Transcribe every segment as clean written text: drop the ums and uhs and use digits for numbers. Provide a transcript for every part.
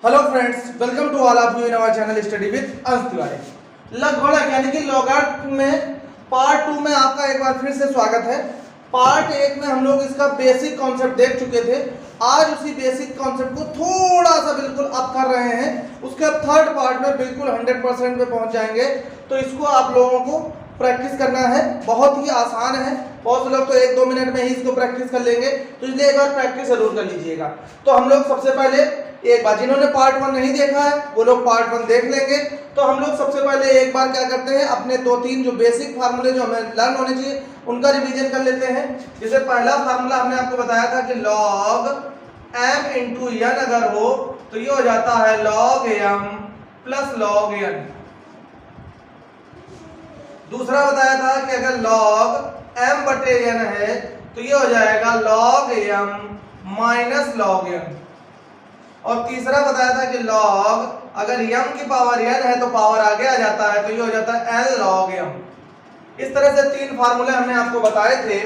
Hello friends, welcome to all of you in our channel study with Ansh Tiwari. लगभग यानी कि logarithm में part 2 में आपका एक बार फिर से स्वागत है। पार्ट 1 में हम लोग इसका बेसिक कॉन्सेप्ट देख चुके थे। आज उसी बेसिक कॉन्सेप्ट को थोड़ा सा बिल्कुल अप कर रहे हैं। उसके अब थर्ड पार्ट में बिल्कुल 100% पे पहुंच जाएंगे। तो इसको आप लोगों को प्रैक्टिस करना है, बहुत ही आसान है। बहुत से लोग तो 1-2 मिनट में ही इसको प्रैक्टिस कर लेंगे, तो इसलिए एक बार प्रैक्टिस जरूर कर लीजिएगा। तो हम लोग सबसे पहले एक बार, जिन्होंने पार्ट 1 नहीं देखा है वो लोग पार्ट 1 देख लेंगे। तो हम लोग सबसे पहले एक बार क्या करते हैं, अपने 2-3 जो बेसिक फार्मूले जो हमें लर्न होने चाहिए उनका रिवीजन कर लेते हैं। जैसे पहला फार्मूला हमने आपको बताया था कि log m इंटू n अगर हो तो ये हो जाता है log m plus log n। दूसरा बताया था कि अगर log m बटे n है तो ये हो जाएगा log m minus log n। और तीसरा बताया था कि log अगर m की पावर n है तो पावर आगे आ जाता है, तो ये हो जाता है n log m। इस तरह से 3 फार्मूले हमने आपको बताए थे।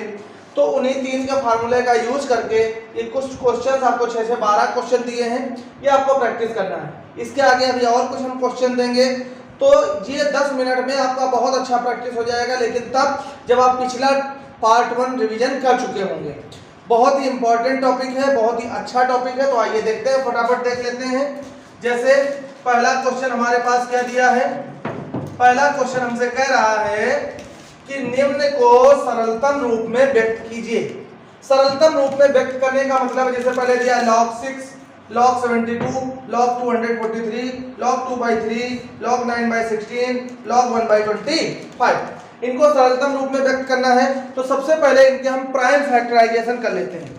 तो उन्हीं 3 के फार्मूले का यूज करके ये कुछ क्वेश्चंस आपको 6 से 12 क्वेश्चन दिए हैं, ये आपको प्रैक्टिस करना है। इसके आगे अभी और कुछ हम क्वेश्चन देंगे, तो ये 10 मिनट में आपका बहुत अच्छा प्रैक्टिस हो जाएगा। लेकिन तब जब आप पिछला पार्ट 1 रिवीजन कर चुके होंगे। बहुत ही इंपॉर्टेंट टॉपिक है, बहुत ही अच्छा टॉपिक है। तो आइए देखते हैं, फटाफट देख लेते हैं। जैसे पहला क्वेश्चन हमारे पास क्या दिया है। पहला क्वेश्चन हमसे कह रहा है कि निम्न को सरलतम रूप में व्यक्त कीजिए। सरलतम रूप में व्यक्त करने का मतलब, जैसे पहले दिया log 6, log 72, log 243, log 2/3, log 9/16, log 1/25। इनको सरलतम रूप में व्यक्त करना है तो सबसे पहले इनके हम प्राइम फैक्टराइजेशन कर लेते हैं।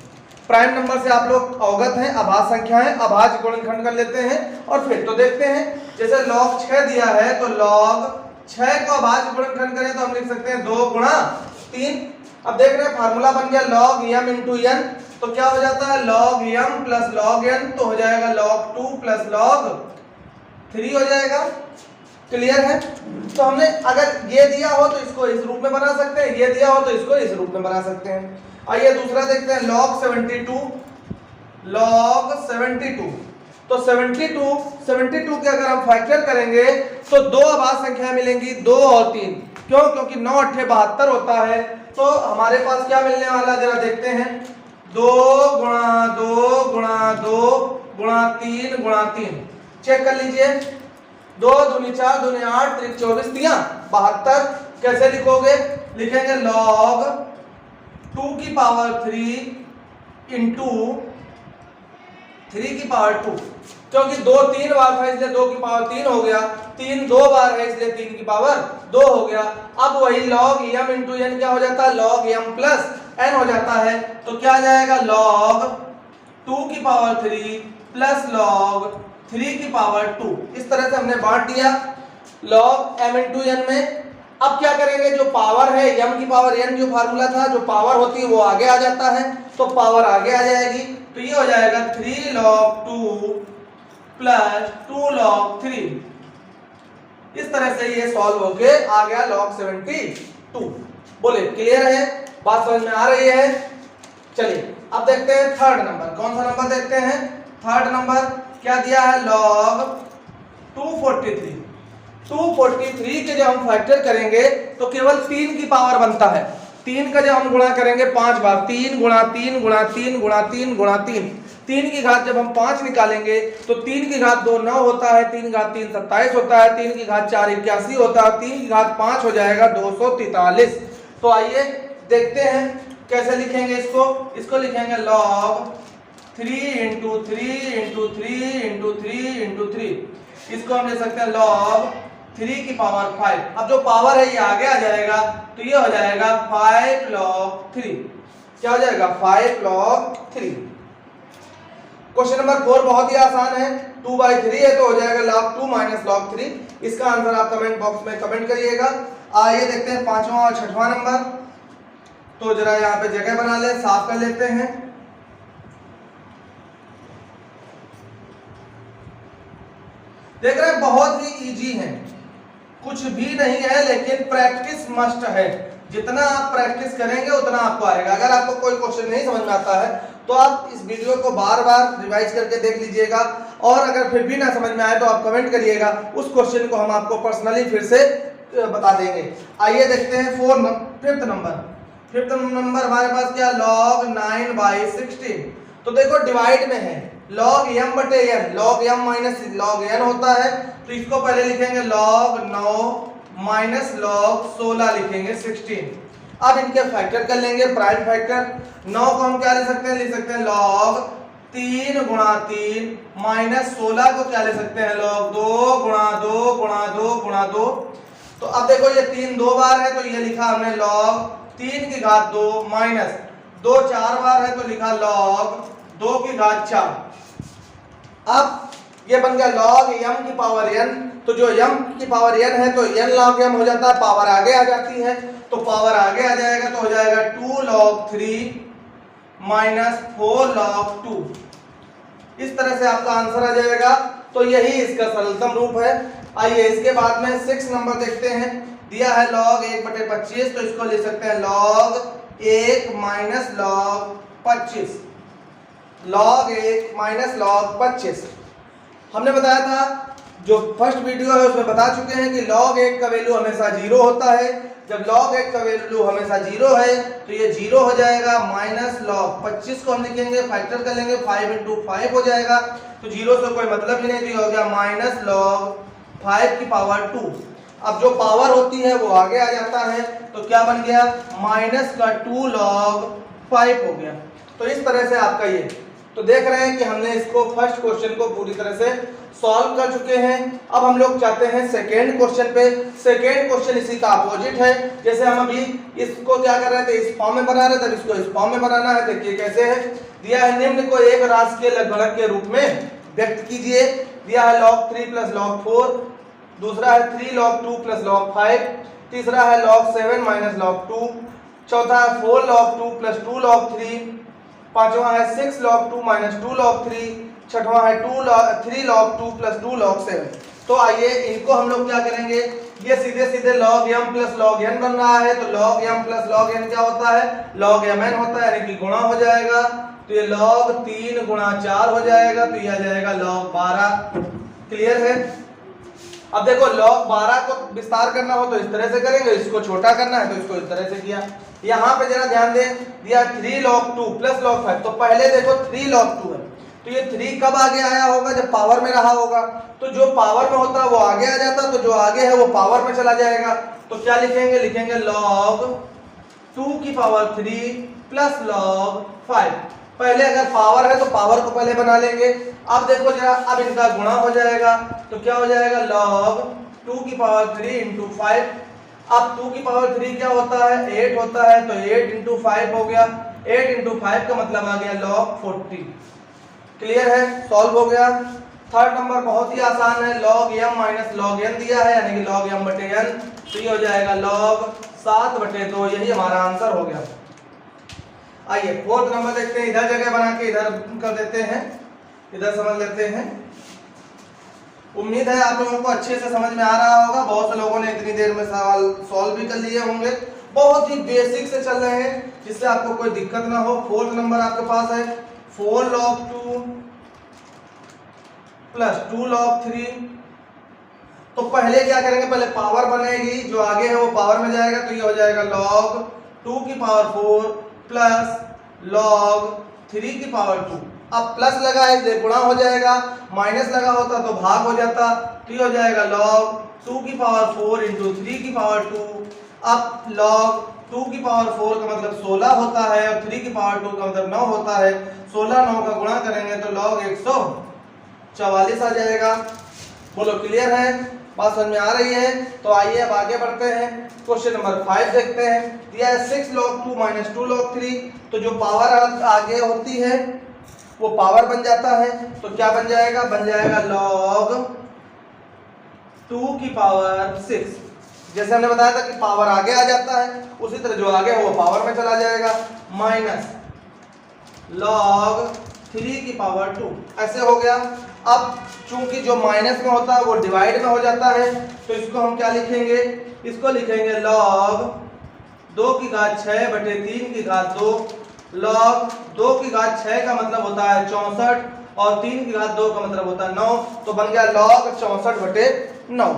प्राइम नंबर से आप लोग अवगत हैं, अभाज्य संख्याएं, अभाज्य गुणनखंड कर लेते हैं और फिर तो देखते हैं। जैसे log 6 दिया है तो log 6 को अभाज्य गुणनखंड करें तो हम लिख सकते हैं 2 गुणा 3। अब देख रहे हैं फार्मूला बन गया log m इंटू n, तो क्या हो जाता है log m plus log n, तो हो जाएगा log 2 प्लस log 3 हो जाएगा। क्लियर है। तो हमने अगर ये दिया हो तो इसको इस रूप में बना सकते हैं, ये दिया हो तो इसको इस रूप में बना सकते हैं। आइए दूसरा देखते हैं log 72। log 72 तो 72 के अगर हम फैक्टर करेंगे तो 2 अभाज्य संख्याएं मिलेंगी, 2 और 3। क्यों? क्योंकि 9 8 72 होता है। तो हमारे पास क्या मिलने वाला, जरा देखते हैं। 2 गुणा 2 गुणा 2 गुणा 3 गुणा 3। चेक कर लीजिए। 2 दूनी 4 दूनी 8 त्रिक 24 3 72। कैसे लिखोगे? लिखेंगे log 2 की पावर 3 इंटू 3 की पावर 2। क्योंकि 2 3 बार था इसलिए 2 की पावर 3 हो गया, 3 2 बार है इसलिए 3 की पावर 2 हो गया। अब वही log m इंटू n क्या हो जाता है, log m प्लस n हो जाता है। तो क्या आ जाएगा log 2 की पावर 3 प्लस log 3 की पावर 2। इस तरह से हमने बांट दिया log m इंटू n में। अब क्या करेंगे, जो पावर है m की पावर n जो फार्मूला था, जो पावर होती है वो आगे आ जाता है, तो पावर आगे आ जाएगी। तो ये हो जाएगा 3 log 2 प्लस 2 log 3। इस तरह से ये सॉल्व होके आ गया log 72। बोले क्लियर है, बात समझ में आ रही है। चलिए अब देखते हैं थर्ड नंबर। कौन सा नंबर देखते हैं? थर्ड नंबर क्या दिया है, log 243। 243 के जब हम फैक्टर करेंगे तो केवल 3 की पावर बनता है। 3 का जब हम गुणा करेंगे 5 बार, 3 गुणा 3 गुणा 3 गुणा 3 गुणा 3, 3 की घात जब हम 5 निकालेंगे तो 3 की घात 2 9 होता है, 3 घात 3 27 होता है, 3 की घात 4 81 होता है, 3 की घात 5 हो जाएगा 243। तो आइए देखते हैं कैसे लिखेंगे इसको। इसको लिखेंगे log 3 into 3 into 3 into 3 into 3। इसको हम ले सकते हैं log 3 की पावर 5। अब जो पावर है ये आगे आ जाएगा, तो ये हो जाएगा 5 log 3। क्या हो जाएगा, 5 log 3। क्वेश्चन नंबर 4 बहुत ही आसान है। 2/3 है तो हो जाएगा log 2 माइनस log 3। इसका आंसर आप कमेंट बॉक्स में कमेंट करिएगा। आइए देखते हैं 5वां और 6वां नंबर। तो जरा यहाँ पे जगह बना ले, साफ कर लेते हैं। देख रहे हैं बहुत ही इजी है, कुछ भी नहीं है, लेकिन प्रैक्टिस मस्ट है। जितना आप प्रैक्टिस करेंगे उतना आपको आएगा। अगर आपको कोई क्वेश्चन नहीं समझ में आता है तो आप इस वीडियो को बार बार रिवाइज करके देख लीजिएगा। और अगर फिर भी ना समझ में आए तो आप कमेंट करिएगा, उस क्वेश्चन को हम आपको पर्सनली फिर से बता देंगे। आइए देखते हैं फिफ्थ नंबर हमारे पास क्या, log 9/16। तो देखो डिवाइड में है, log m बटे n, log m minus log n होता है, तो इसको पहले लिखेंगे log 9 माइनस log 16 लिखेंगे 16। अब इनके फैक्टर कर लेंगे, प्राइम फैक्टर। 9 को हम क्या ले सकते हैं, लिख सकते हैं log 3 गुणा 3 माइनस 16 को क्या ले सकते हैं, log 2 गुणा 2 गुणा 2 गुणा 2। तो अब देखो ये 3 दो बार है, तो ये लिखा हमने log 3 की घात 2 माइनस 2 4 बार है, तो लिखा log 2 की घात 4। अब ये बन गया log m की पावर n, तो जो m की पावर n है तो n log m हो जाता है, पावर आगे आ जाती है, तो पावर आगे आ जाएगा तो हो जाएगा 2 log 3 माइनस 4 log 2। इस तरह से आपका आंसर आ जाएगा। तो यही इसका सरलतम रूप है। आइए इसके बाद में 6 नंबर देखते हैं। दिया है log 1/25, तो इसको ले सकते हैं log 1 minus log 25, log 1 minus log 25। हमने बताया था, जो फर्स्ट वीडियो है उसमें बता चुके हैं कि log 1 का वैल्यू हमेशा 0 होता है। जब log 1 का वैल्यू हमेशा 0 है तो ये 0 हो जाएगा, माइनस log 25 को हम लिखेंगे, फैक्टर कर लेंगे, 5 × 5 हो जाएगा, तो 0 से कोई मतलब ही नहीं, तो ये हो गया माइनस log 5 की पावर 2। अब जो पावर होती है वो आगे आ जाता है, तो क्या बन गया, माइनस का 2 log 5 हो गया। तो इस तरह से आपका ये, तो देख रहे हैं कि हमने इसको फर्स्ट क्वेश्चन को पूरी तरह से सॉल्व कर चुके हैं। अब हम लोग चाहते हैं सेकेंड क्वेश्चन पे। सेकेंड क्वेश्चन इसी का अपोजिट है। जैसे हम अभी इसको क्या कर रहे थे, इस फॉर्म में बना रहे थे, इसको इस फॉर्म में बनाना है। देखिए कैसे है, दिया है निम्न को एक राशि के लघुगणक के रूप में व्यक्त कीजिए। दिया है log 3 + log 4, दूसरा है 3 log 2 + log 5, तीसरा है log 7 - log 2, चौथा है 4 log 2 + 2 log 3, पांचवा है 6 log 2 - 2 log 3, छठवां है 3 log 2 + 2 log 7। तो आइए इनको हम लोग क्या करेंगे, ये सीधे सीधे log m + log n बन रहा है, तो log m + log n क्या होता है, log mn होता है, यानी कि गुणा हो जाएगा, तो ये log 3 × 4 हो जाएगा, तो ये आ जाएगा log 12। क्लियर है। अब देखो log 12 को विस्तार करना हो तो इस तरह से करेंगे, इसको छोटा करना है तो इसको इस तरह से किया। यहाँ पे जरा ध्यान दें, दिया 3 log 2 + log 5, तो पहले देखो 3 log 2 है, तो ये 3 कब आगे आया होगा, जब पावर में रहा होगा, तो जो पावर में होता है वो आगे आ जाता, तो जो आगे है वो पावर में चला जाएगा। तो क्या लिखेंगे, लिखेंगे log 2 की पावर 3 + log 5। पहले अगर पावर है तो पावर को पहले बना लेंगे। अब देखो जरा, अब इनका गुणा हो जाएगा, तो क्या हो जाएगा, log 2 की पावर 3 × 5। अब 2 की पावर 3 क्या होता है, 8 होता है, तो 8 × 5 हो गया। 8 × 5 का मतलब आ गया log 40। क्लियर है, सॉल्व हो गया। थर्ड नंबर बहुत ही आसान है, log m - log n दिया है, यानी कि log m बटे n, तो ये हो जाएगा log 7/2। यही हमारा आंसर हो गया। आइए फोर्थ नंबर देखते हैं। इधर जगह बना के इधर कर देते हैं, इधर समझ लेते हैं। उम्मीद है आप लोगों को अच्छे से समझ में आ रहा होगा। बहुत से लोगों ने इतनी देर में सवाल सॉल्व भी कर लिए होंगे। बहुत ही बेसिक से चल रहे हैं, जिससे आपको कोई दिक्कत ना हो। फोर्थ नंबर आपके पास है 4 log 2 + 2 log 3। तो पहले क्या करेंगे, पहले पावर बनेगी, जो आगे है वो पावर में जाएगा, तो ये हो जाएगा log 2 की पावर 4 + log 3 की पावर 2। अब प्लस लगा है इसलिए गुणा हो जाएगा, माइनस लगा होता तो भाग हो जाता, तो ये हो जाएगा log 2 की पावर 4 × 3 की पावर 2। अब log 2 की पावर 4 का मतलब 16 होता है, और 3 की पावर 2 का मतलब 9 होता है। 16 9 का गुणा करेंगे तो log 144 आ जाएगा। बोलो क्लियर है, बात समझ में आ रही है। तो आइए अब आगे बढ़ते हैं, क्वेश्चन नंबर 5 देखते हैं। दिया है 6 log 2 - 2 log 3। तो जो पावर आगे होती है वो पावर बन जाता है, तो क्या बन जाएगा, बन जाएगा log 2 की पावर 6। जैसे हमने बताया था कि पावर आगे आ जाता है, उसी तरह जो आगे है वो पावर में चला जाएगा, माइनस log 3 की पावर 2। ऐसे हो गया। अब चूंकि जो माइनस में होता है वो डिवाइड में हो जाता है, तो इसको हम क्या लिखेंगे, इसको लिखेंगे log 2 की घात 6 बटे 3 की घात 2। log 2 की घात 6 का मतलब होता है 64, और 3 की घात 2 का मतलब होता है 9, तो बन गया log 64/9।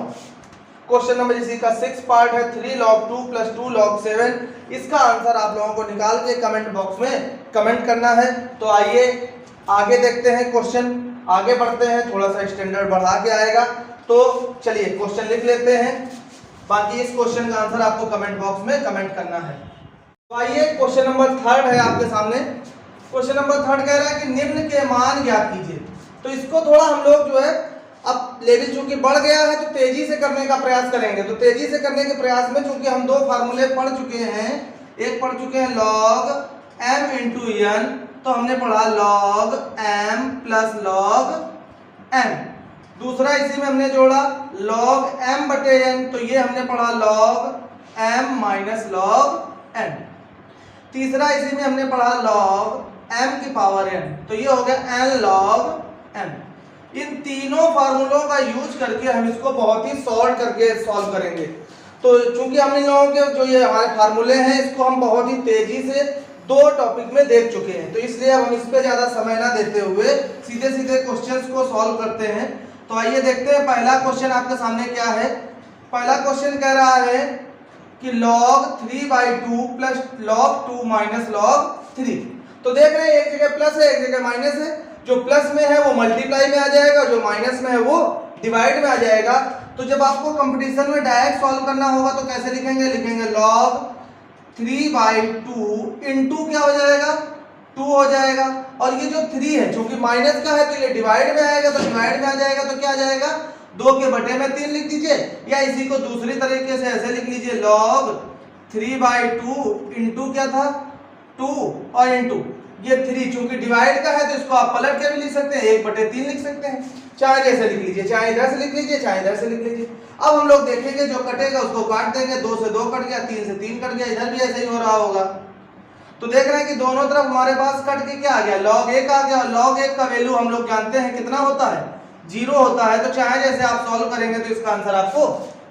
क्वेश्चन नंबर इसी का 6 पार्ट है 3 log 2 + 2 log 7। इसका आंसर आप लोगों को निकाल के कमेंट बॉक्स में कमेंट करना है। तो आइए आगे देखते हैं, क्वेश्चन आगे बढ़ते हैं, थोड़ा सा स्टैंडर्ड बढ़ा के आएगा। तो चलिए क्वेश्चन लिख लेते हैं, बाकी इस क्वेश्चन का आंसर आपको कमेंट बॉक्स में कमेंट करना है। तो आइए क्वेश्चन नंबर 3 है आपके सामने। क्वेश्चन नंबर 3 कह रहा है कि निम्न के मान ज्ञात कीजिए। तो इसको थोड़ा हम लोग जो है, अब लेवल चूंकि बढ़ गया है तो तेजी से करने का प्रयास करेंगे। तो तेजी से करने के प्रयास में चूंकि हम 2 फार्मूले पढ़ चुके हैं, एक पढ़ चुके हैं log m × n, तो हमने पढ़ा log m + log n। दूसरा इसी में हमने जोड़ा log m/n, तो ये हमने पढ़ा log m - log n। तीसरा इसी में हमने पढ़ा log m⁴n, तो ये हो गया n log m। इन तीनों फार्मूलों का यूज करके हम इसको बहुत ही सॉल्व करेंगे। तो चूंकि हम इन लोगों के जो ये हमारे फार्मूले हैं, इसको हम बहुत ही तेजी से 2 टॉपिक में देख चुके हैं, तो इसलिए अब हम इस पे ज्यादा समय ना देते हुए सीधे सीधे क्वेश्चंस को सॉल्व करते हैं। तो आइए देखते हैं पहला क्वेश्चन आपके सामने क्या है। पहला क्वेश्चन कह रहा है कि log 3/2 + log 2 - log 3। तो देख रहे हैं एक जगह प्लस है एक जगह माइनस है, जो प्लस में है वो मल्टीप्लाई में आ जाएगा, जो माइनस में है वो डिवाइड में आ जाएगा। तो जब आपको कंपटीशन में डायरेक्ट सॉल्व करना होगा तो कैसे लिखेंगे, लिखेंगे log 3/2 * क्या हो जाएगा, 2 हो जाएगा। और ये जो 3 है चूंकि माइनस का है तो ये डिवाइड में आएगा, तो डिवाइड में आ जाएगा तो क्या आ जाएगा, 2 के बटे में 3 लिख दीजिए, या इसी को दूसरी तरीके से ऐसे लिख लीजिए log 3/2 * क्या था 2 और इंटू ये 3 चूंकि डिवाइड का है तो इसको आप पलट के भी लिख सकते हैं, 1/3 लिख सकते हैं। चाहे जैसे लिख लीजिए, चाहे इधर से लिख लीजिए चाहे इधर से लिख लीजिए। अब हम लोग देखेंगे जो कटेगा उसको काट देंगे, 2 से 2 कट गया, 3 से 3 कट गया, इधर भी ऐसे ही हो रहा होगा। तो देख रहे हैं कि दोनों तरफ हमारे पास कट के क्या आ गया, log 1 आ गया। log 1 का वैल्यू हम लोग जानते हैं कितना होता है, 0 होता है। तो चाहे जैसे आप सॉल्व करेंगे तो इसका आंसर आपको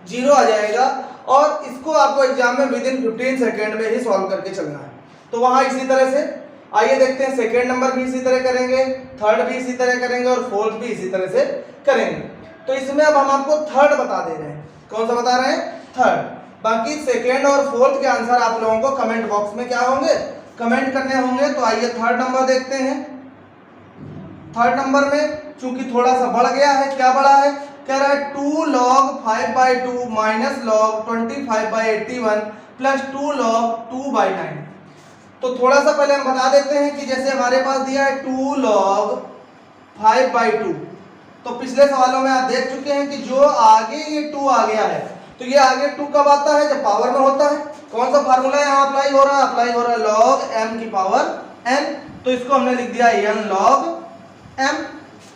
0 आ जाएगा, और इसको आपको एग्जाम में विदिन 15 सेकेंड में ही सॉल्व करके चलना है। तो वहां इसी तरह से आइए देखते हैं, सेकेंड नंबर भी इसी तरह करेंगे, थर्ड भी इसी तरह करेंगे और फोर्थ भी इसी तरह से करेंगे। तो इसमें अब हम आपको थर्ड बता दे रहे हैं। कौन सा बता रहे हैं, थर्ड। बाकी सेकेंड और फोर्थ के आंसर आप लोगों को कमेंट बॉक्स में क्या होंगे, कमेंट करने होंगे। तो आइए थर्ड नंबर देखते हैं। थर्ड नंबर में चूंकि थोड़ा सा बढ़ गया है, क्या बढ़ा है, कह रहा है 2 log 5/2 - log 25/81 + 2 log 2/9। तो थोड़ा सा पहले हम बता देते हैं कि जैसे हमारे पास दिया है 2 log 5/2, तो पिछले सवालों में आप देख चुके हैं कि जो आगे ये 2 आ गया है, तो ये आगे 2 कब आता है, जब पावर में होता है। कौन सा फार्मूला यहाँ अप्लाई हो रहा है, अप्लाई हो रहा है log m⁴n। तो इसको हमने लिख दिया n log m।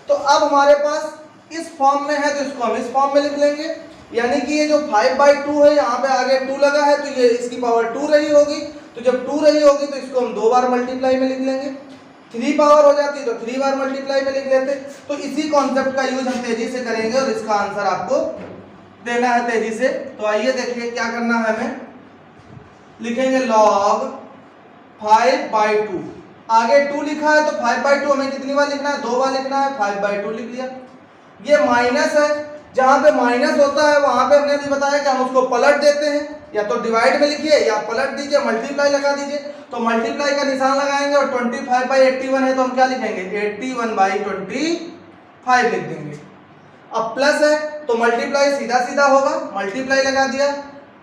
तो अब हमारे पास इस फॉर्म में है तो इसको हम इस फॉर्म में लिख लेंगे, यानी कि ये जो 5/2 है यहाँ पे आगे 2 लगा है तो ये इसकी पावर 2 रही होगी। तो जब 2 रही होगी तो इसको हम 2 बार मल्टीप्लाई में लिख लेंगे। 3 पावर हो जाती तो 3 बार मल्टीप्लाई में लिख लेते। तो इसी कॉन्सेप्ट का यूज हम तेजी से करेंगे और इसका आंसर आपको देना है तेजी से। तो आइए देखिए क्या करना है, हमें लिखेंगे log 5/2, आगे 2 लिखा है तो 5/2 हमें कितनी बार लिखना है, 2 बार लिखना है, 5/2 लिख लिया। ये माइनस है, जहां पे माइनस होता है वहां पे हमने भी बताया कि हम उसको पलट देते हैं, या तो डिवाइड में लिखिए या पलट दीजिए, मल्टीप्लाई लगा दीजिए। तो मल्टीप्लाई का निशान लगाएंगे और 25/81 है तो हम क्या लिखेंगे, 81/25 लिख देंगे। अब प्लस है तो मल्टीप्लाई सीधा सीधा होगा, मल्टीप्लाई लगा दिया।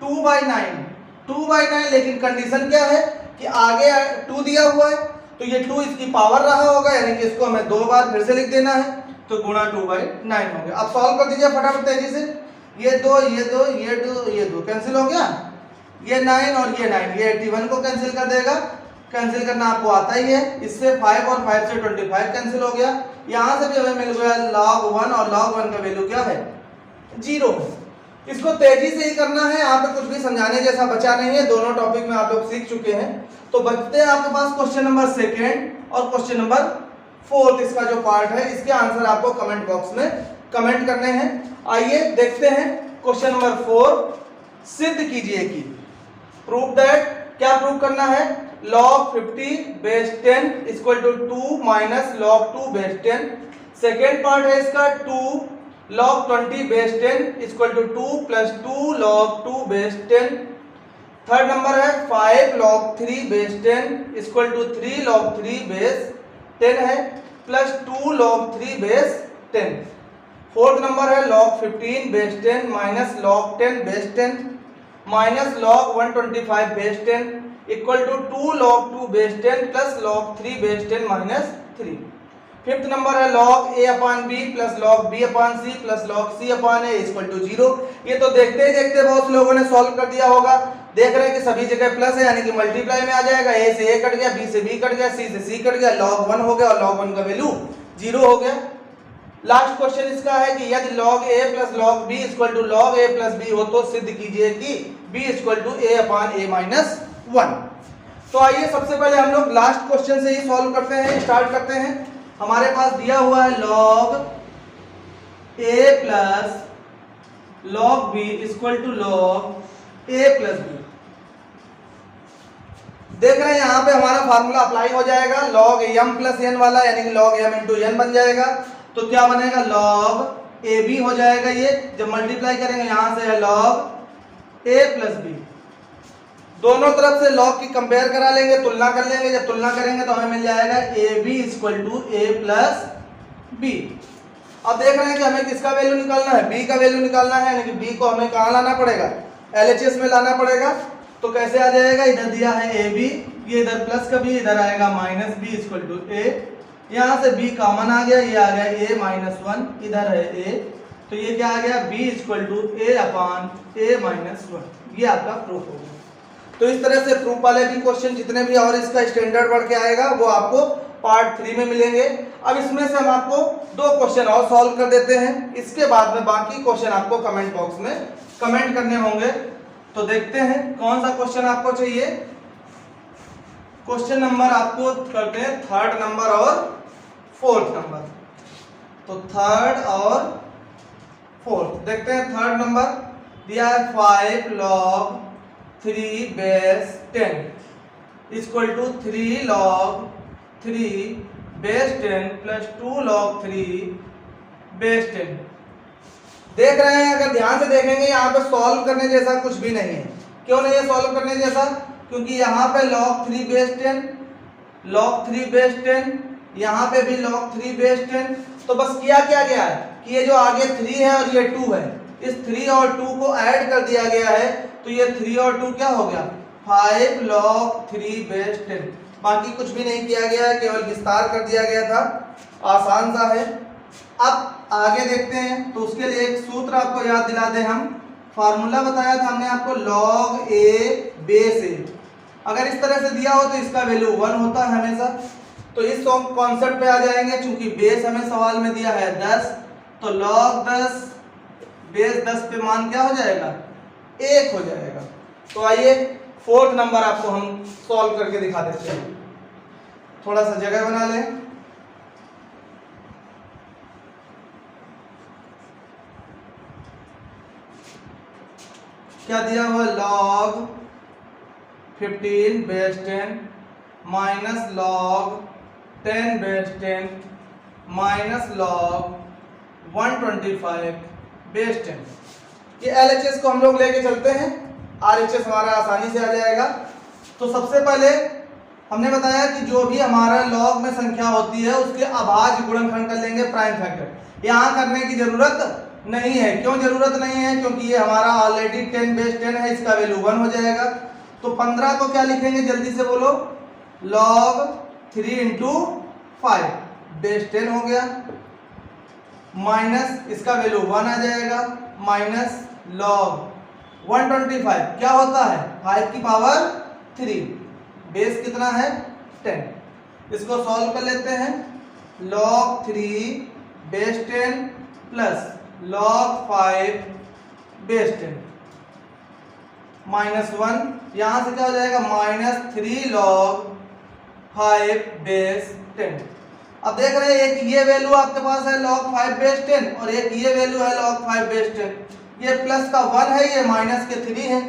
2/9, लेकिन कंडीशन क्या है कि आगे 2 दिया हुआ है तो ये 2 इसकी पावर रहा होगा, यानी कि इसको हमें 2 बार फिर से लिख देना है, तो गुणा 2/9 हो गया। अब सॉल्व कर दीजिए फटाफट तेजी से। ये 2 ये 2 ये 2 ये 2 कैंसिल हो गया, ये 9 और ये 9, ये 81 को कैंसिल कर देगा। कैंसिल करना आपको आता ही है, इससे 5 और 5 से 25 कैंसिल हो गया। यहाँ से भी हमें मिल गया log 1, और log 1 का वैल्यू क्या है, 0। इसको तेजी से ही करना है, यहाँ पे कुछ भी समझाने जैसा बचा नहीं है, दोनों टॉपिक में आप लोग सीख चुके हैं। तो बचते हैं आपके पास क्वेश्चन नंबर 2 और क्वेश्चन नंबर 4, इसका जो पार्ट है इसके आंसर आपको कमेंट बॉक्स में कमेंट करने हैं। आइए देखते हैं क्वेश्चन नंबर 4, सिद्ध कीजिए कि, प्रूव दैट, क्या प्रूव करना है, log 50 base 10 equal to 2 minus log 2 base 10। Second part है इसका 2 log 20 base 10 equal to 2 plus 2 log 2 base 10। Third number है 5 log 3 base 10 equal to 3 log 3 base 10 है plus 2 log 3 base 10। Fourth number है log 15 base 10 minus log 10 base 10 minus log 125 base 10 equal to 2 log 2 base 10 plus log 3 base 10 minus 3। Fifth number है log a upon b plus log b upon c plus log c upon a equal to 0। ये तो देखते ही देखते बहुत लोगों ने solve कर दिया होगा। देख रहे हैं कि सभी जगह प्लस है यानी कि मल्टीप्लाई में आ जाएगा। a से a कट गया, b से b कट गया, c से c कट गया, log 1 हो गया और log 1 का वैल्यू 0 हो गया। लास्ट क्वेश्चन इसका है कि यदि log a plus log b equal to log a plus b हो तो सिद्ध कीजिए कि b equal to a upon a minus 1। तो आइए सबसे पहले हम लोग लास्ट क्वेश्चन से ही सॉल्व करते हैं, स्टार्ट करते हैं। हमारे पास दिया हुआ है log a plus log b equal to log a plus b। देख रहे हैं यहाँ पे हमारा फार्मूला अप्लाई हो जाएगा log m प्लस n वाला यानी कि log m इंटू n बन जाएगा। तो क्या बनेगा log ab हो जाएगा। ये जब मल्टीप्लाई करेंगे यहाँ से है log a प्लस b। दोनों तरफ से log की कंपेयर करा लेंगे, तुलना कर लेंगे। जब तुलना करेंगे तो हमें मिल जाएगा ab equal to a plus b। अब देख रहे हैं कि हमें किसका वैल्यू निकालना है, b का वैल्यू निकालना है यानी कि b को हमें कहाँ लाना पड़ेगा, LHS में लाना पड़ेगा। तो कैसे आ जाएगा, इधर दिया है ab, ये इधर प्लस का b, इधर आएगा minus b equal to a। यहाँ से b कॉमन आ गया, ये आ गया a माइनस 1, इधर है a, तो ये क्या आ गया b equal to a upon a minus 1। ये आपका प्रूफ हो गया। तो इस तरह से प्रूफ वाले भी क्वेश्चन जितने भी और इसका स्टैंडर्ड बढ़ के आएगा वो आपको पार्ट 3 में मिलेंगे। अब इसमें से हम आपको 2 क्वेश्चन और सॉल्व कर देते हैं, इसके बाद में बाकी क्वेश्चन आपको कमेंट बॉक्स में कमेंट करने होंगे। तो देखते हैं कौन सा क्वेश्चन आपको चाहिए। क्वेश्चन नंबर आपको करते हैं 3rd नंबर और 4th नंबर। तो 3rd और 4th देखते हैं। 3rd नंबर दिया है 5 log 3 base 10 equal to 3 log 3 base 10 plus 2 log 3 base 10। देख रहे हैं, अगर ध्यान से देखेंगे यहाँ पे सॉल्व करने जैसा कुछ भी नहीं है। क्यों नहीं है सॉल्व करने जैसा, क्योंकि यहाँ पे log 3 बेस 10, log 3 बेस 10, यहाँ पे भी log 3 बेस 10। तो बस किया क्या गया है कि ये जो आगे 3 है और ये 2 है, इस 3 और 2 को ऐड कर दिया गया है। तो ये 3 और 2 क्या हो गया, 5 log 3 बेस 10। बाकी कुछ भी नहीं किया गया है, केवल विस्तार कर दिया गया था, आसान सा है। अब आगे देखते हैं। तो उसके लिए एक सूत्र आपको याद दिला दें, हम फार्मूला बताया था हमने आपको log a बेस a। अगर इस तरह से दिया हो तो इसका वैल्यू 1 होता है हमेशा। तो इस कॉन्सेप्ट पे आ जाएंगे, चूंकि बेस हमें सवाल में दिया है 10, तो log 10 बेस 10 पे मान क्या हो जाएगा, 1 हो जाएगा। तो आइए 4th नंबर आपको हम सॉल्व करके दिखा देते हैं। थोड़ा सा जगह बना लें। क्या दिया हुआ, log 15 base 10 minus log 10 base 10 minus log 125 base 10। ये LHS को हम लोग लेके चलते हैं, RHS हमारा आसानी से आ जाएगा। तो सबसे पहले हमने बताया कि जो भी हमारा log में संख्या होती है उसके अभाज्य गुणनखंड कर लेंगे प्राइम फैक्टर। यहाँ करने की जरूरत नहीं है। क्यों जरूरत नहीं है, क्योंकि ये हमारा ऑलरेडी 10 बेस 10 है, इसका वैल्यू 1 हो जाएगा। तो 15 को क्या लिखेंगे, जल्दी से बोलो, log 3 इंटू 5 बेस 10 हो गया, माइनस इसका वैल्यू 1 आ जाएगा, माइनस log 125 क्या होता है 5 की पावर 3, बेस कितना है 10। इसको सॉल्व कर लेते हैं। log 3 base 10 plus log 5 base 10 minus 1, यहां से क्या हो जाएगा, माइनस 3 log 5 बेस 10। अब देख रहे हैं एक ये वैल्यू आपके पास है log 5 बेस 10 और एक ये वैल्यू है log 5 बेस 10। ये प्लस का 1 है, ये माइनस के 3 है,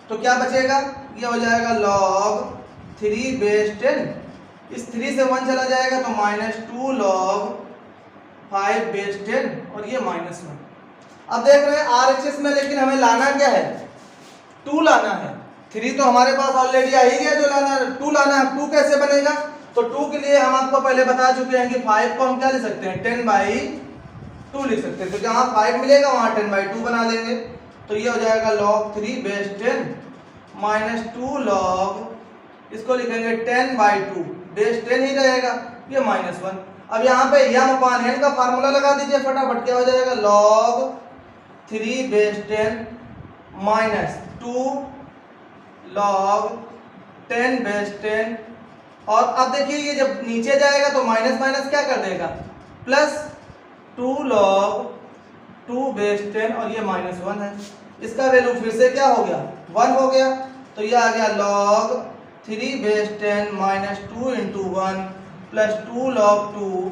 तो क्या बचेगा, ये हो जाएगा log 3 बेस 10, इस 3 से 1 चला जाएगा तो -2 log 5 बेस 10 और ये -1। अब देख रहे हैं RHS में, लेकिन हमें लाना क्या है, 2 लाना है। 3 तो हमारे पास ऑलरेडी आ ही गया जो लाना है, 2 लाना है। 2 कैसे बनेगा, तो 2 के लिए हम आपको पहले बता चुके हैं कि 5 को हम क्या लिख सकते हैं, 10/2 लिख सकते हैं। तो जहां 5 मिलेगा वहां 10/2 बना देंगे। तो ये हो जाएगा log 3 बेस 10 -2 log, इसको लिखेंगे 10/2, बेस 10 ही रहेगा, ये -1। अब यहाँ पे m/n का फार्मूला लगा दीजिए फटाफट, क्या हो जाएगा, log 3 बेस 10 -2 log 10 बेस 10। और अब देखिए ये जब नीचे जाएगा तो माइनस माइनस क्या कर देगा, +2 log 2 बेस 10 और ये -1 है। इसका वैल्यू फिर से क्या हो गया, 1 हो गया। तो ये आ गया log 3 बेस 10 -2 × 1 +2 log 2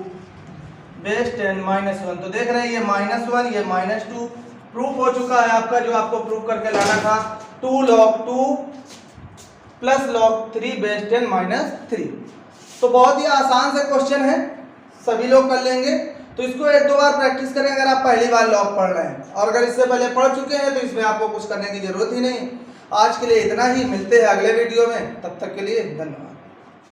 बेस 10 -1। तो देख रहे हैं ये -1 ये -2 प्रूफ हो चुका है आपका, जो आपको प्रूफ करके लाना था, 2 log 2 + log 3 बेस 10 -3। तो बहुत ही आसान से क्वेश्चन है, सभी लोग कर लेंगे। तो इसको 1-2 बार प्रैक्टिस करें अगर आप पहली बार लॉग पढ़ रहे हैं, और अगर इससे पहले पढ़ चुके हैं तो इसमें आपको कुछ करने की जरूरत ही नहीं। आज के लिए इतना ही, मिलते हैं अगले वीडियो में, तब तक के लिए धन्यवाद।